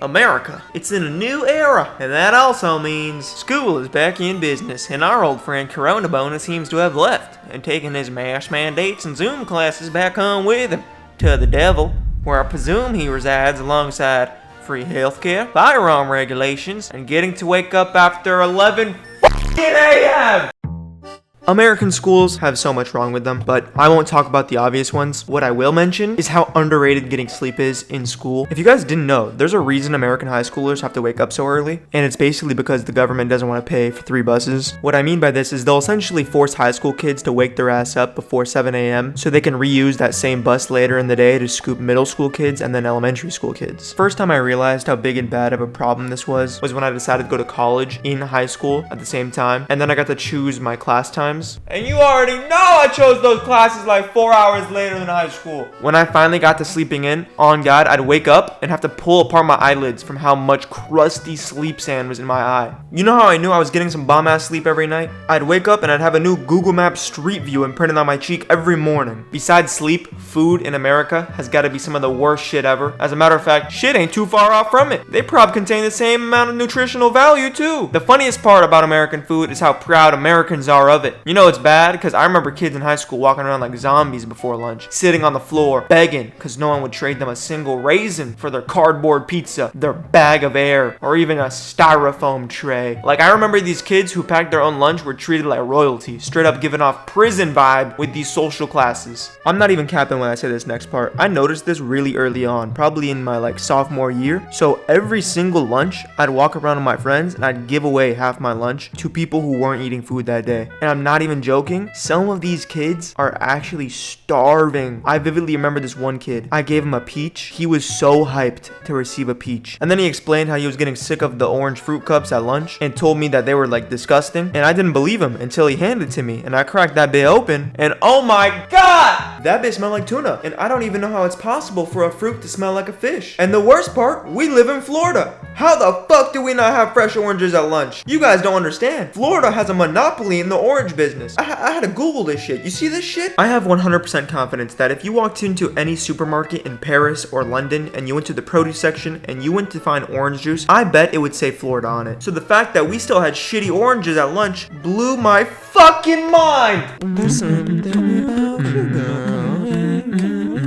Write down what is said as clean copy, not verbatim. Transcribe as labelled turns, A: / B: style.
A: America. It's in a new era, and that also means school is back in business, and our old friend Corona Bonus seems to have left and taken his mask mandates and Zoom classes back home with him to the devil, where I presume he resides alongside free healthcare, firearm regulations, and getting to wake up after 11 a.m. American schools have so much wrong with them, but I won't talk about the obvious ones. What I will mention is how underrated getting sleep is in school. If you guys didn't know, there's a reason American high schoolers have to wake up so early, and it's basically because the government doesn't want to pay for 3 buses. What I mean by this is they'll essentially force high school kids to wake their ass up before 7 a.m. so they can reuse that same bus later in the day to scoop middle school kids and then elementary school kids. First time I realized how big and bad of a problem this was when I decided to go to college in high school at the same time, and then I got to choose my class time. And you already know I chose those classes like 4 hours later than high school. When I finally got to sleeping in, on God, I'd wake up and have to pull apart my eyelids from how much crusty sleep sand was in my eye. You know how I knew I was getting some bomb ass sleep every night? I'd wake up and I'd have a new Google Maps Street View imprinted on my cheek every morning. Besides sleep, food in America has got to be some of the worst shit ever. As a matter of fact, shit ain't too far off from it. They probably contain the same amount of nutritional value too. The funniest part about American food is how proud Americans are of it. You know it's bad because I remember kids in high school walking around like zombies before lunch, sitting on the floor begging because no one would trade them a single raisin for their cardboard pizza, their bag of air, or even a styrofoam tray. Like, I remember these kids who packed their own lunch were treated like royalty, straight up giving off prison vibe with these social classes. I'm not even capping when I say this next part. I noticed this really early on, probably in my sophomore year. So every single lunch, I'd walk around with my friends and I'd give away half my lunch to people who weren't eating food that day. And I'm not even joking. Some of these kids are actually starving. I vividly remember this one kid. I gave him a peach. He was so hyped to receive a peach. And then he explained how he was getting sick of the orange fruit cups at lunch and told me that they were disgusting. And I didn't believe him until he handed it to me. And I cracked that bit open and oh my God! That bit smelled like tuna. And I don't even know how it's possible for a fruit to smell like a fish. And the worst part, we live in Florida. How the fuck do we not have fresh oranges at lunch? You guys don't understand. Florida has a monopoly in the orange business. I had to Google this shit. You see this shit? I have 100% confidence that if you walked into any supermarket in Paris or London and you went to the produce section and you went to find orange juice, I bet it would say Florida on it. So the fact that we still had shitty oranges at lunch blew my fucking mind.